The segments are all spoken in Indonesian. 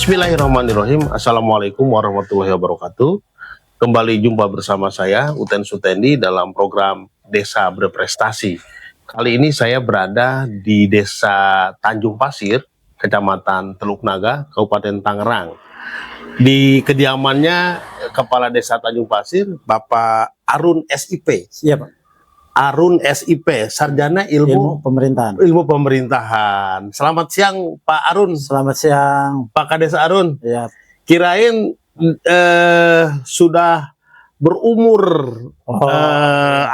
Bismillahirrahmanirrahim. Assalamualaikum warahmatullahi wabarakatuh. Kembali jumpa bersama saya Uten Sutendi dalam program Desa Berprestasi. Kali ini saya berada di Desa Tanjung Pasir, Kecamatan Teluk Naga, Kabupaten Tangerang. Di kediamannya Kepala Desa Tanjung Pasir, Bapak Arun SIP. Iya, Pak. Arun SIP, Sarjana Ilmu Pemerintahan. Ilmu Pemerintahan. Selamat siang Pak Arun. Selamat siang, Pak Kades Arun. ya. Kirain sudah berumur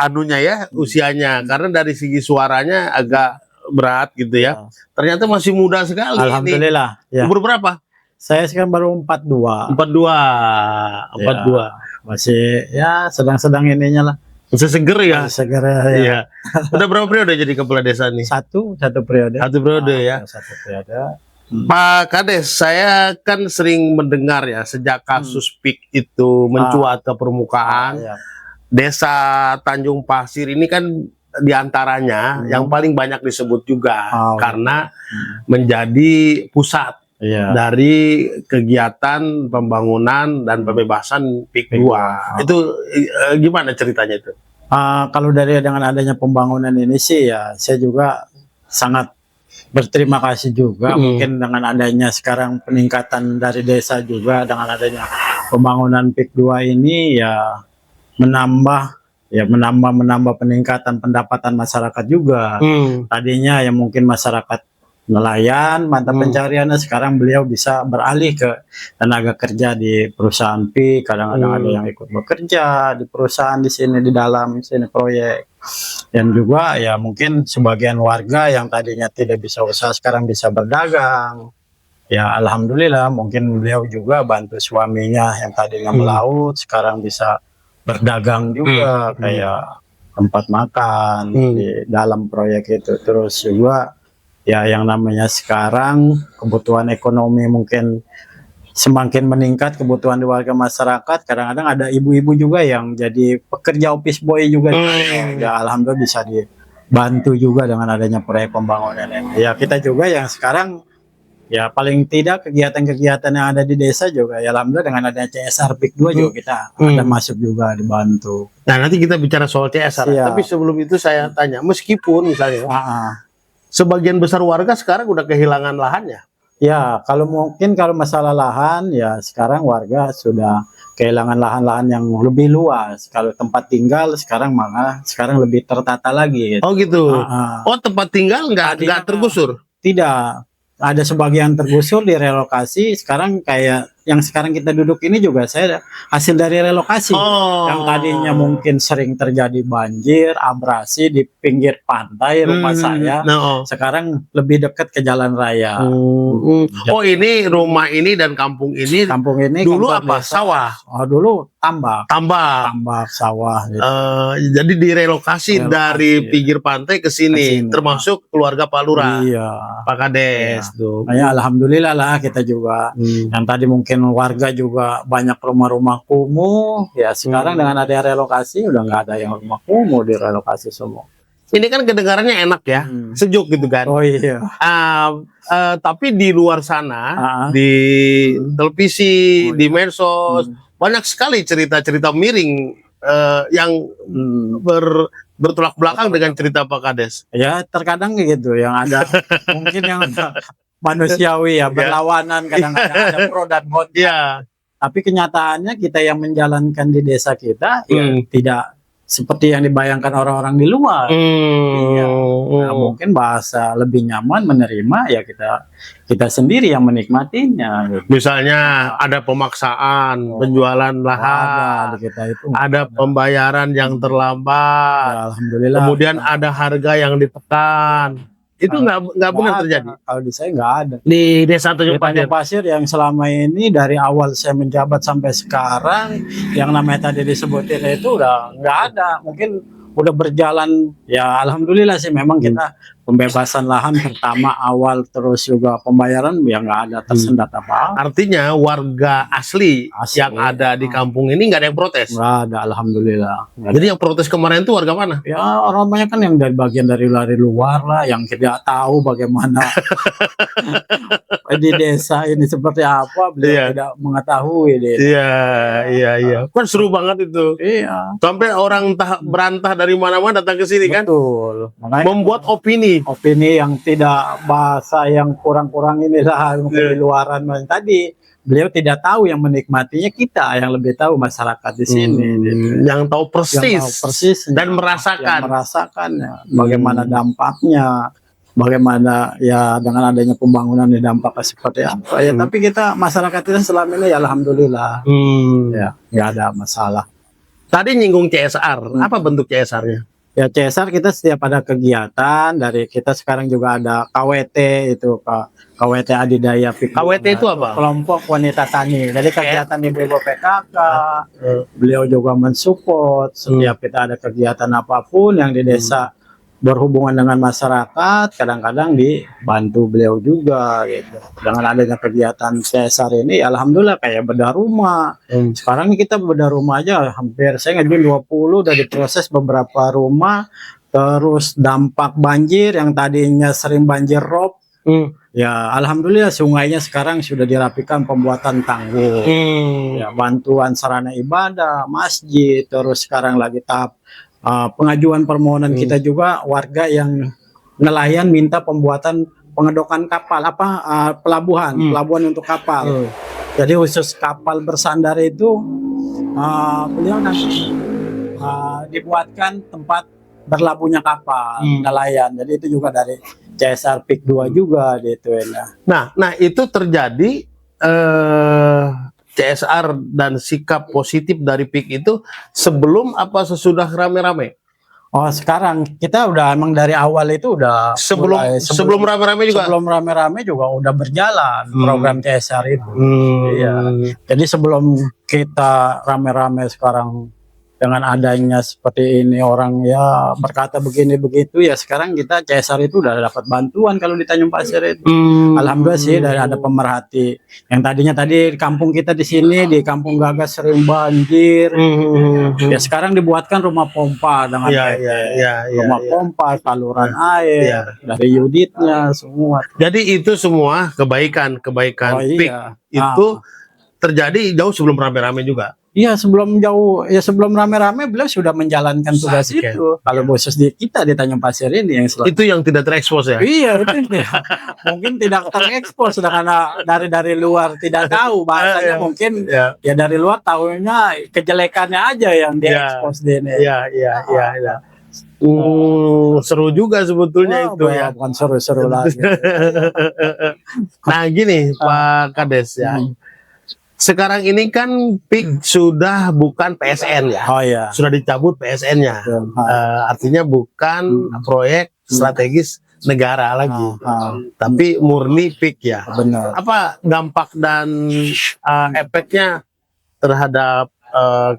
anunya ya, usianya, karena dari segi suaranya agak berat gitu ya. Ternyata masih muda sekali. Alhamdulillah. Ini. Ya. Umur berapa? Saya sekarang baru 42. 42. Masih ya sedang-sedang ininya lah. Masih seger ya. Segera ya. Iya. Udah berapa periode jadi kepala desa nih? Satu periode. Satu periode ya. Satu periode. Pak Kades, saya kan sering mendengar ya sejak kasus PIK itu mencuat ke permukaan. Ya. Desa Tanjung Pasir ini kan diantaranya yang paling banyak disebut juga karena menjadi pusat dari kegiatan pembangunan dan pembebasan PIK 2. Itu gimana ceritanya itu? Kalau dari dengan adanya pembangunan ini sih ya saya juga sangat berterima kasih juga. Mungkin dengan adanya sekarang peningkatan dari desa juga dengan adanya pembangunan PIK 2 ini ya menambah peningkatan pendapatan masyarakat juga. Tadinya ya mungkin masyarakat nelayan mata pencariannya, sekarang beliau bisa beralih ke tenaga kerja di perusahaan PIK. Kadang-kadang ada yang ikut bekerja di perusahaan di sini, di dalam sini proyek. Dan juga ya mungkin sebagian warga yang tadinya tidak bisa usaha sekarang bisa berdagang. Ya alhamdulillah, mungkin beliau juga bantu suaminya yang tadinya melaut sekarang bisa berdagang juga, kayak tempat makan di dalam proyek itu. Terus juga ya yang namanya sekarang kebutuhan ekonomi mungkin semakin meningkat, kebutuhan di warga masyarakat. Kadang-kadang ada ibu-ibu juga yang jadi pekerja office boy juga. Ya alhamdulillah bisa dibantu juga dengan adanya proyek pembangunan ini. Ya kita juga yang sekarang ya paling tidak kegiatan-kegiatan yang ada di desa juga ya alhamdulillah dengan adanya CSR PIK 2 juga kita ada masuk juga dibantu. Nah nanti kita bicara soal CSR. Tapi sebelum itu saya tanya, meskipun misalnya sebagian besar warga sekarang udah kehilangan lahannya. Ya, kalau mungkin kalau masalah lahan ya sekarang warga sudah kehilangan lahan-lahan yang lebih luas. Kalau tempat tinggal sekarang malah lebih tertata lagi. Gitu. Oh gitu. Oh tempat tinggal nggak tergusur? Tidak. Ada sebagian tergusur direlokasi. Sekarang kayak yang sekarang kita duduk ini juga saya hasil dari relokasi. Yang tadinya mungkin sering terjadi banjir, abrasi di pinggir pantai rumah saya. Sekarang lebih dekat ke jalan raya. Oh ini rumah ini dan kampung ini dulu apa? Desa. Sawah? Oh dulu tambak. Tambak Sawah. Gitu. Jadi direlokasi dari pinggir pantai ke sini, termasuk keluarga Pak Lurah. Iya. Pak Kades. Ya alhamdulillah lah kita juga. Yang tadi mungkin warga juga banyak rumah-rumah kumuh. Ya sekarang dengan ada relokasi udah nggak ada yang rumah kumuh, direlokasi semua. Ini kan kedengarannya enak ya, sejuk gitu kan. Oh iya. Tapi di luar sana, di televisi, di medsos, banyak sekali cerita-cerita miring yang bertolak belakang dengan cerita Pak Kades. Ya terkadang gitu, yang ada mungkin yang manusiawi ya, berlawanan, kadang-kadang ada pro dan kontra. Tapi kenyataannya kita yang menjalankan di desa kita ya tidak seperti yang dibayangkan orang-orang di luar. Nah, mungkin bahasa lebih nyaman menerima ya kita sendiri yang menikmatinya. Gitu. Misalnya ada pemaksaan penjualan lahan, ada pembayaran yang terlambat, ya, alhamdulillah. Kemudian ada harga yang ditekan. Itu nggak benar terjadi. Kalau di saya nggak ada. Di Desa Tanjung Pasir yang selama ini dari awal saya menjabat sampai sekarang yang namanya tadi disebutin itu udah nggak ada. Mungkin udah berjalan ya alhamdulillah sih, memang kita pembebasan lahan pertama awal terus juga pembayaran ya nggak ada tersendat apa. Artinya warga asli yang ada di kampung ini nggak ada yang protes. Nggak ada, alhamdulillah. Jadi yang protes kemarin itu warga mana? Ya orang banyak kan yang dari bagian dari luar lah, yang tidak tahu bagaimana di desa ini seperti apa, beliau tidak mengetahui. Iya. Kan seru banget itu. Iya. Sampai orang berantah dari mana-mana datang ke sini kan. Betul. Makanya membuat opini yang tidak bahasa yang kurang-kurang inilah mungkin di luaran tadi. Beliau tidak tahu, yang menikmatinya kita yang lebih tahu, masyarakat di sini gitu. Yang tahu persis dan merasakan bagaimana dampaknya, bagaimana ya dengan adanya pembangunan di dampaknya seperti apa ya. Tapi kita masyarakat kita selama ini ya alhamdulillah ya nggak ada masalah. Tadi nyinggung CSR, apa bentuk CSR-nya? Ya CSR kita setiap ada kegiatan dari kita, sekarang juga ada KWT itu KWT Adidaya PIK. KWT itu apa? Kelompok Wanita Tani. Jadi kegiatan ibu-ibu PKK, beliau juga mensupport setiap kita ada kegiatan apapun yang di desa berhubungan dengan masyarakat, kadang-kadang dibantu beliau juga gitu. Dengan adanya kegiatan CSR ini, alhamdulillah kayak bedah rumah. Sekarang kita bedah rumah aja hampir, saya ngajuin 20 udah diproses beberapa rumah. Terus dampak banjir yang tadinya sering banjir rob, ya alhamdulillah sungainya sekarang sudah dirapikan, pembuatan tanggul, ya bantuan sarana ibadah, masjid. Terus sekarang lagi tahap pengajuan permohonan kita juga, warga yang nelayan minta pembuatan pengedokan kapal pelabuhan untuk kapal. Jadi khusus kapal bersandar itu beliau nanti dibuatkan tempat berlabuhnya kapal nelayan. Jadi itu juga dari CSR PIK 2 juga gitu ya. Nah itu terjadi CSR dan sikap positif dari PIK itu sebelum apa sesudah rame-rame? Oh sekarang kita udah emang dari awal itu udah sebelum rame-rame juga. Sebelum rame-rame juga udah berjalan program CSR itu. Iya. Jadi sebelum kita rame-rame sekarang dengan adanya seperti ini, orang ya berkata begini begitu ya, sekarang kita CSR itu udah dapat bantuan kalau di Tanjung Pasir itu. Alhamdulillah sih dari ada pemerhati. Yang tadinya tadi di kampung kita di sini di Kampung Gagas sering banjir. Ya sekarang dibuatkan rumah pompa dengan rumah pompa, saluran air dari unitnya semua. Jadi itu semua kebaikan PIK itu terjadi jauh sebelum rame-rame juga. Iya sebelum rame-rame beliau sudah menjalankan tugas itu. Kalau khusus di kita di Tanjung Pasir ini yang itu yang tidak terekspos ya. Iya itu mungkin tidak terekspos karena dari luar tidak tahu bahasanya, mungkin ya dari luar tahunya kejelekannya aja yang diekspos di ini. Iya. Seru juga sebetulnya itu ya. Bukan seru-seru lagi. Nah gini Pak Kades ya. Sekarang ini kan PIK sudah bukan PSN ya. Oh iya. Sudah dicabut PSN-nya. Artinya bukan proyek strategis negara lagi. Tapi murni PIK ya. Benar. Apa dampak dan efeknya terhadap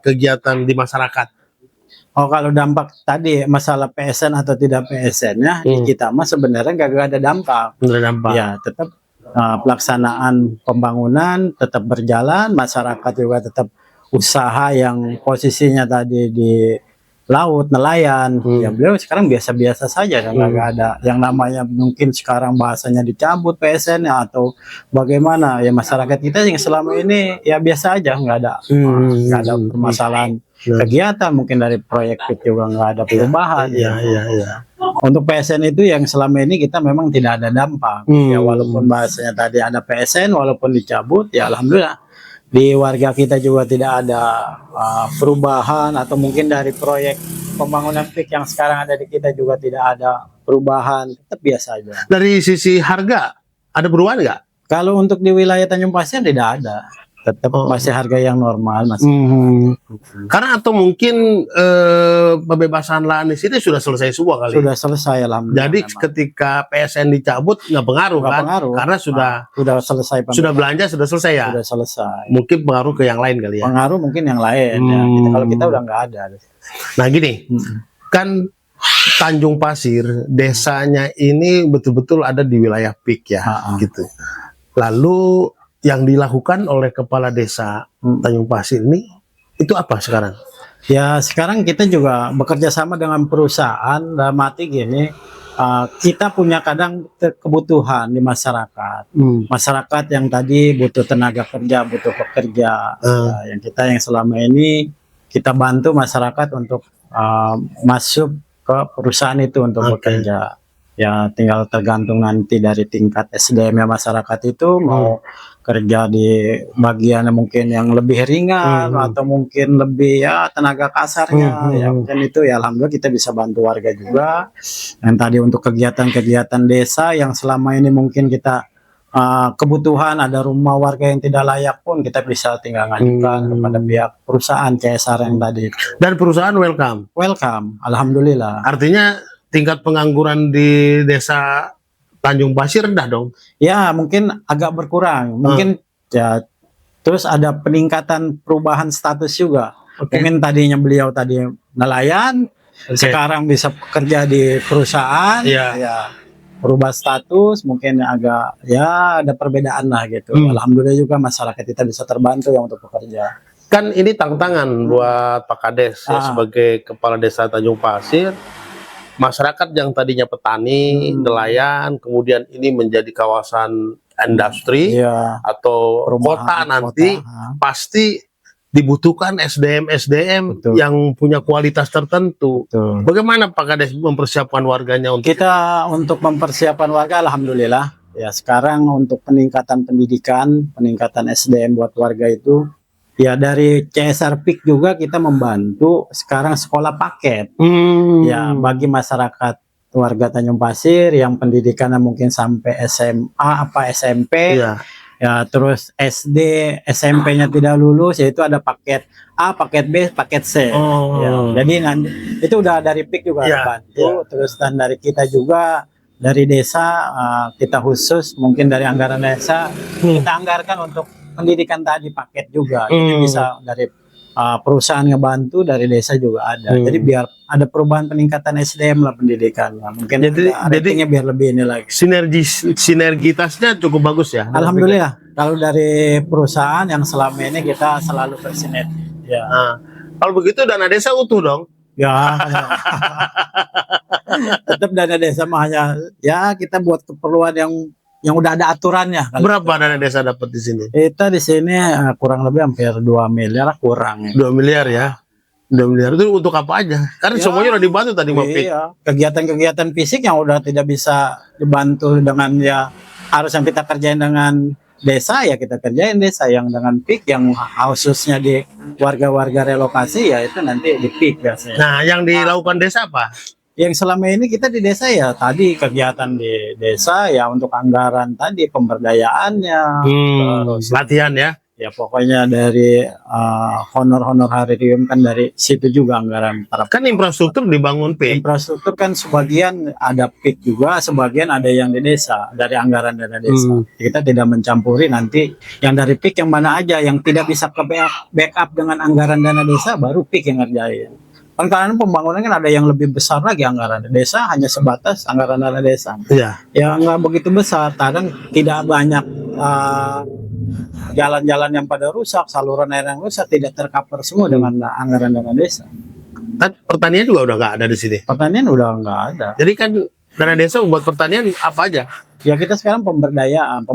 kegiatan di masyarakat? Oh kalau dampak tadi masalah PSN atau tidak PSN-nya kita mah sebenarnya gak ada dampak. Ya tetap pelaksanaan pembangunan tetap berjalan, masyarakat juga tetap usaha yang posisinya tadi di laut nelayan. Ya beliau sekarang biasa-biasa saja, nggak ada yang namanya mungkin sekarang bahasanya dicabut PSN atau bagaimana. Ya masyarakat kita yang selama ini ya biasa aja, nggak ada permasalahan kegiatan, mungkin dari proyek juga nggak ada perubahan. Untuk PSN itu yang selama ini kita memang tidak ada dampak. Ya walaupun bahasanya tadi ada PSN, walaupun dicabut, ya alhamdulillah di warga kita juga tidak ada perubahan, atau mungkin dari proyek pembangunan PIK yang sekarang ada di kita juga tidak ada perubahan, tetap biasa aja. Dari sisi harga ada perubahan nggak? Kalau untuk di wilayah Tanjung Pasir tidak ada. Tetap masih harga yang normal masih. Karena atau mungkin pembebasan lahan di sini sudah selesai semua kali. Sudah selesai alhamdulillah. Jadi ketika PSN dicabut nggak pengaruh kan? Karena sudah selesai. Sudah belanja sudah selesai ya. Sudah selesai. Mungkin pengaruh ke yang lain kali ya. Pengaruh mungkin yang lain. Ya. Kalau kita udah nggak ada. Nah gini, kan Tanjung Pasir, desanya ini betul-betul ada di wilayah PIK ya, gitu. Lalu yang dilakukan oleh kepala desa Tanjung Pasir ini itu apa sekarang? Ya sekarang kita juga bekerja sama dengan perusahaan, dalam arti gini, kita punya kadang kebutuhan di masyarakat. Masyarakat yang tadi butuh tenaga kerja, butuh pekerja. Yang selama ini kita bantu masyarakat untuk masuk ke perusahaan itu untuk bekerja. Ya tinggal tergantung nanti dari tingkat SDM-nya masyarakat itu mau kerja di bagian mungkin yang lebih ringan atau mungkin lebih ya tenaga kasarnya ya mungkin itu ya alhamdulillah kita bisa bantu warga juga. Dan tadi untuk kegiatan-kegiatan desa yang selama ini mungkin kita kebutuhan ada rumah warga yang tidak layak pun kita bisa tinggal ngajukan kepada pihak perusahaan CSR yang tadi. Dan perusahaan welcome, alhamdulillah. Artinya tingkat pengangguran di desa Tanjung Pasir rendah dong? Ya mungkin agak berkurang, mungkin ya terus ada peningkatan perubahan status juga. Mungkin tadinya beliau tadi nelayan, sekarang bisa kerja di perusahaan, ya berubah status, mungkin agak ya ada perbedaan lah gitu. Alhamdulillah juga masyarakat kita bisa terbantu yang untuk bekerja. Kan ini tantangan buat Pak Kades ya, sebagai kepala desa Tanjung Pasir. Masyarakat yang tadinya petani, nelayan, kemudian ini menjadi kawasan industri atau kota nanti, pasti dibutuhkan SDM yang punya kualitas tertentu. Bagaimana Pak Kades mempersiapkan warganya untuk untuk mempersiapkan warga? Alhamdulillah ya sekarang untuk peningkatan pendidikan, peningkatan SDM buat warga itu ya dari CSR PIK juga kita membantu sekarang sekolah paket ya bagi masyarakat warga Tanjung Pasir yang pendidikannya mungkin sampai SMA SMP ya terus SD SMP-nya tidak lulus yaitu ada paket A, paket B, paket C. Jadi nanti itu udah dari PIK juga bantu. Terus dan dari kita juga dari desa kita khusus mungkin dari anggaran desa kita anggarkan untuk pendidikan tadi paket juga. Jadi bisa dari perusahaan ngebantu, dari desa juga ada. Jadi biar ada perubahan peningkatan SDM lah pendidikan. Mungkin jadi biar lebih ini lagi. Sinergitasnya cukup bagus ya. Alhamdulillah. Kalau dari perusahaan yang selama ini kita selalu bersinergi. Ya. Kalau begitu dana desa utuh dong. Ya. Tetap dana desa mah hanya ya kita buat keperluan yang udah ada aturannya. Berapa dana desa dapat di sini? Kita di sini kurang lebih hampir 2 miliar kurang. 2 miliar ya. 2 miliar itu untuk apa aja? Karena semuanya udah dibantu tadi Pak PIK. Kegiatan-kegiatan fisik yang udah tidak bisa dibantu dengan ya harus yang kita kerjain dengan desa ya kita kerjain desa, yang dengan PIK yang khususnya di warga-warga relokasi ya itu nanti di PIK biasanya. Nah, yang dilakukan desa apa? Yang selama ini kita di desa ya tadi kegiatan di desa ya untuk anggaran tadi pemberdayaannya, terus latihan ya pokoknya dari honor haririum kan dari situ juga anggaran. Kan infrastruktur dibangun PIK. Infrastruktur kan sebagian ada PIK juga, sebagian ada yang di desa dari anggaran dana desa. Kita tidak mencampuri nanti yang dari PIK yang mana aja yang tidak bisa ke backup dengan anggaran dana desa baru PIK yang ngerjain. Karena pembangunan kan ada yang lebih besar lagi anggaran desa, hanya sebatas anggaran dana desa. Ya nggak begitu besar, kadang tidak banyak jalan-jalan yang pada rusak, saluran air yang rusak tidak tercover semua dengan anggaran dana desa. Pertanian juga udah nggak ada di sini. Pertanian udah nggak ada. Jadi kan dana desa buat pertanian apa aja? Ya kita sekarang pemberdayaan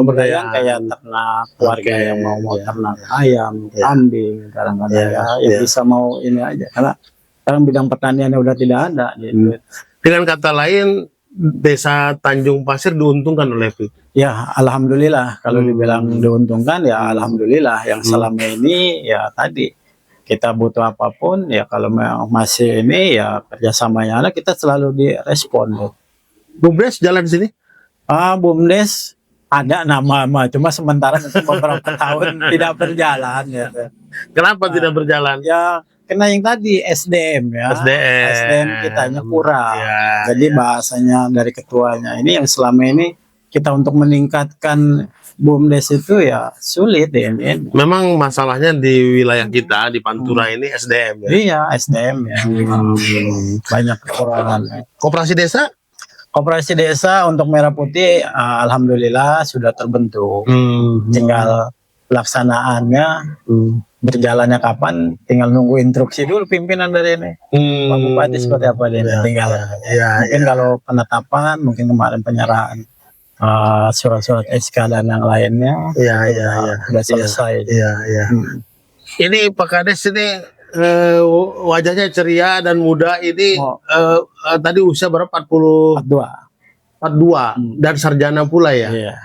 kayak ternak, warga yang mau ternak ayam, kambing, kadang-kadang ya bisa mau ini aja karena sekarang bidang pertanian udah tidak ada gitu. Dengan kata lain desa Tanjung Pasir diuntungkan oleh PIK. Ya alhamdulillah kalau dibilang diuntungkan ya alhamdulillah. Yang selama ini ya tadi kita butuh apapun ya kalau masih ini ya kerjasamanya ada kita selalu direspon. BUMDes jalan di sini? BUMDes ada nama cuma sementara beberapa tahun tidak berjalan ya. Kenapa tidak berjalan? Ya karena yang tadi SDM ya, SDM kitanya kurang. Jadi bahasanya dari ketuanya ini yang selama ini kita untuk meningkatkan BUMDes itu ya sulit ini. Memang masalahnya di wilayah kita di Pantura ini SDM ya. Iya, SDM ya. Banyak kekurangan. Koperasi desa? Koperasi desa untuk Merah Putih alhamdulillah sudah terbentuk. Tinggal pelaksanaannya berjalannya kapan, tinggal nunggu instruksi dulu pimpinan dari ini. Pak Bupati seperti apa dia tinggal. Mungkin kalau penetapan, mungkin kemarin penyerahan surat-surat SK dan yang lainnya sudah selesai. Ini Pak Kades ini wajahnya ceria dan muda ini tadi usia berapa? 42 dan sarjana pula ya.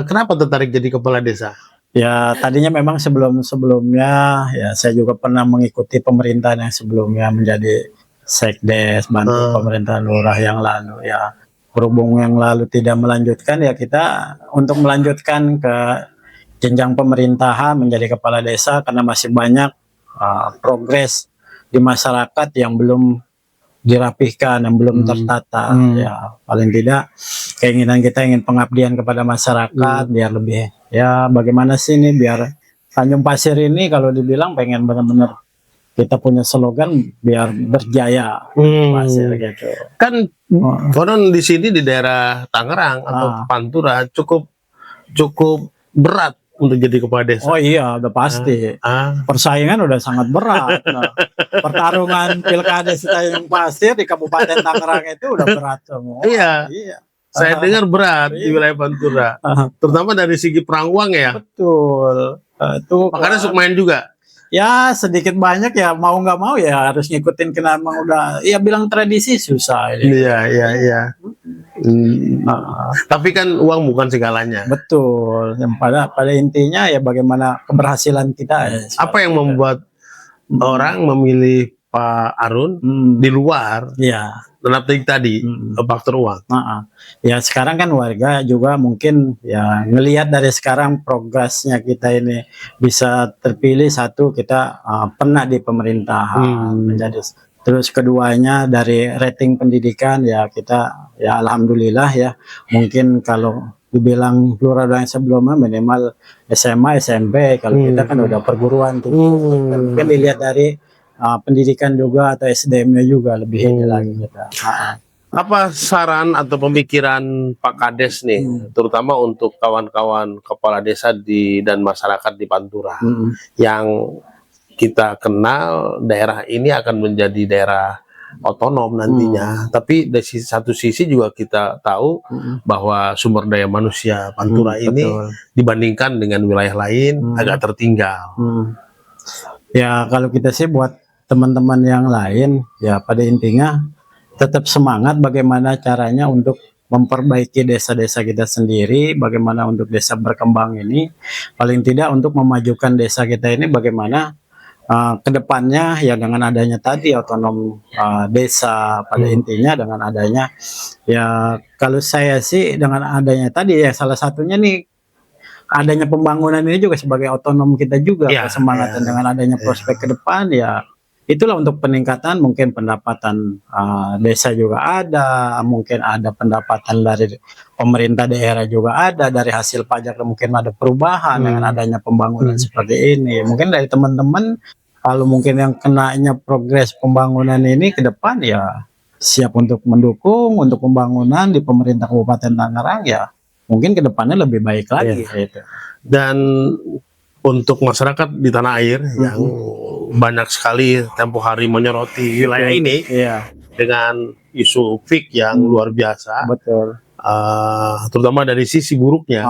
Kenapa tertarik jadi kepala desa? Ya tadinya memang sebelumnya ya saya juga pernah mengikuti pemerintahan yang sebelumnya menjadi sekdes bantu pemerintahan lurah yang lalu ya. Berhubung yang lalu tidak melanjutkan ya kita untuk melanjutkan ke jenjang pemerintahan menjadi kepala desa karena masih banyak progres di masyarakat yang belum dirapihkan, yang belum tertata. Ya paling tidak keinginan kita ingin pengabdian kepada masyarakat biar lebih ya bagaimana sih ini biar Tanjung Pasir ini kalau dibilang pengen benar-benar kita punya slogan biar berjaya Pasir gitu. Kan konon di sini di daerah Tangerang atau Pantura cukup berat untuk jadi kepala desa. Oh iya, udah pasti. Persaingan udah sangat berat. Nah, pertarungan pilkada Tanjung Pasir di Kabupaten Tangerang itu udah berat semua. Iya. Saya dengar berat di wilayah Pantura, terutama dari segi perang uang ya. Betul. Itu makanya suka main juga. Ya sedikit banyak ya mau nggak mau ya harus ngikutin karena emang udah ya bilang tradisi susah. Iya. Tapi kan uang bukan segalanya. Betul. Yang pada intinya ya bagaimana keberhasilan kita. Ya, apa yang membuat orang memilih Pak Arun di luar? Ya. Tadi faktor uang. Ya sekarang kan warga juga mungkin ya ngelihat dari sekarang progresnya kita ini bisa terpilih satu kita pernah di pemerintahan menjadi terus keduanya dari rating pendidikan ya kita ya alhamdulillah ya mungkin kalau dibilang lurah yang sebelumnya minimal SMA SMP kalau kita kan udah perguruan tuh mungkin dilihat dari pendidikan juga atau SDM-nya juga lebih ini lagi kita. Apa saran atau pemikiran Pak Kades nih, terutama untuk kawan-kawan kepala desa dan masyarakat di Pantura, yang kita kenal daerah ini akan menjadi daerah otonom nantinya, tapi dari satu sisi juga kita tahu bahwa sumber daya manusia Pantura ini dibandingkan dengan wilayah lain agak tertinggal. Ya kalau kita sih buat teman-teman yang lain ya pada intinya tetap semangat bagaimana caranya untuk memperbaiki desa-desa kita sendiri, bagaimana untuk desa berkembang ini paling tidak untuk memajukan desa kita ini bagaimana kedepannya ya dengan adanya tadi otonom desa pada intinya dengan adanya ya kalau saya sih dengan adanya tadi ya salah satunya nih adanya pembangunan ini juga sebagai otonom kita juga kesemangatan dengan adanya prospek ke depan ya itulah untuk peningkatan mungkin pendapatan desa juga ada, mungkin ada pendapatan dari pemerintah daerah juga ada, dari hasil pajak mungkin ada perubahan dengan adanya pembangunan seperti ini. Mungkin dari teman-teman kalau mungkin yang kenanya progres pembangunan ini ke depan ya siap untuk mendukung untuk pembangunan di pemerintah Kabupaten Tangerang ya mungkin ke depannya lebih baik lagi. Gitu. Dan untuk masyarakat di tanah air yang banyak sekali tempo hari menyoroti wilayah ini dengan isu fik yang luar biasa, terutama dari sisi buruknya.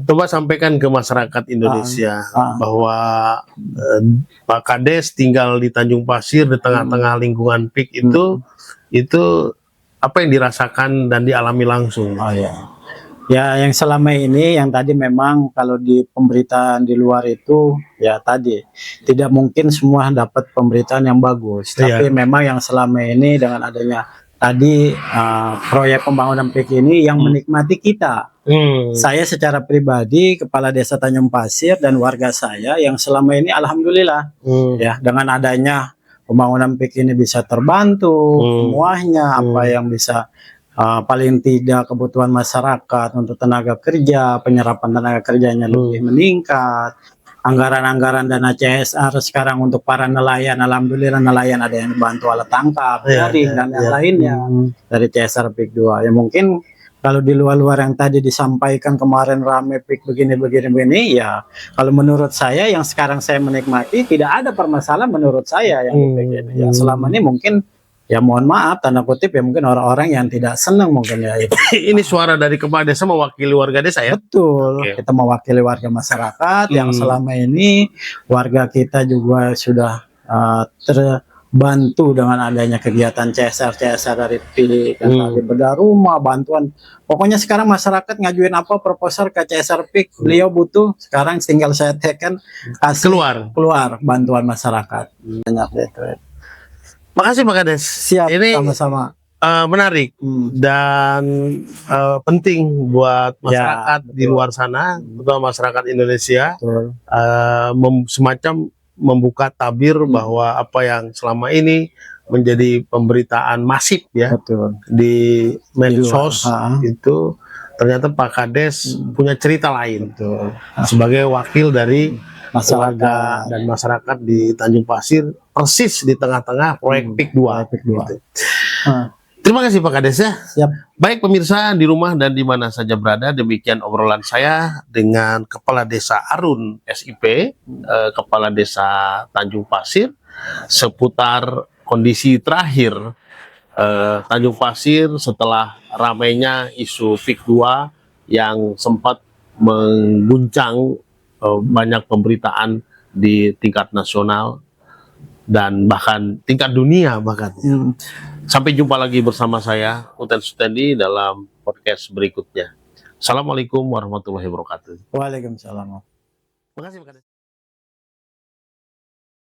Coba sampaikan ke masyarakat Indonesia bahwa Pak Kades tinggal di Tanjung Pasir di tengah-tengah lingkungan fik itu apa yang dirasakan dan dialami langsung. Ya yang selama ini yang tadi memang kalau di pemberitaan di luar itu ya tadi tidak mungkin semua dapat pemberitaan yang bagus tapi memang yang selama ini dengan adanya tadi proyek pembangunan PIK ini yang menikmati kita saya secara pribadi kepala desa Tanjung Pasir dan warga saya yang selama ini alhamdulillah ya dengan adanya pembangunan PIK ini bisa terbantu semuanya apa yang bisa paling tidak kebutuhan masyarakat untuk tenaga kerja, penyerapan tenaga kerjanya lebih meningkat. Anggaran-anggaran dana CSR sekarang untuk para nelayan, alhamdulillah nelayan ada yang dibantu alat tangkap, jaring dan yang lainnya dari CSR PIK 2. Ya mungkin kalau di luar-luar yang tadi disampaikan kemarin rame PIK begini, ya kalau menurut saya yang sekarang saya menikmati tidak ada permasalahan menurut saya yang begini. Ya selama ini mungkin ya mohon maaf tanda kutip ya mungkin orang-orang yang tidak senang mungkin ya itu. Ini suara dari kepala desa mewakili warga desa ya? Betul, kita mewakili warga masyarakat yang selama ini warga kita juga sudah terbantu dengan adanya kegiatan CSR dari PIK, tadi bedah rumah, bantuan. Pokoknya sekarang masyarakat ngajuin apa proposal ke CSR PIK, beliau butuh, sekarang tinggal saya tekan keluar bantuan masyarakat. Banyak itu. Makasih Pak Kades. Siap, ini sama-sama. Menarik dan penting buat masyarakat di luar sana, terutama masyarakat Indonesia, semacam membuka tabir bahwa apa yang selama ini menjadi pemberitaan masif ya di medsos itu ternyata Pak Kades punya cerita lain sebagai wakil dari masyarakat dan masyarakat di Tanjung Pasir, persis di tengah-tengah proyek PIK 2. Gitu. Terima kasih Pak Kades ya. Siap. Baik pemirsa di rumah dan di mana saja berada, demikian obrolan saya dengan Kepala Desa Arun SIP, Kepala Desa Tanjung Pasir, seputar kondisi terakhir Tanjung Pasir setelah ramainya isu PIK 2 yang sempat mengguncang banyak pemberitaan di tingkat nasional dan bahkan tingkat dunia bahkan. Sampai jumpa lagi bersama saya Uten Sutendi dalam podcast berikutnya. Assalamualaikum warahmatullahi wabarakatuh. Waalaikumsalam. Terima kasih Pak Kades.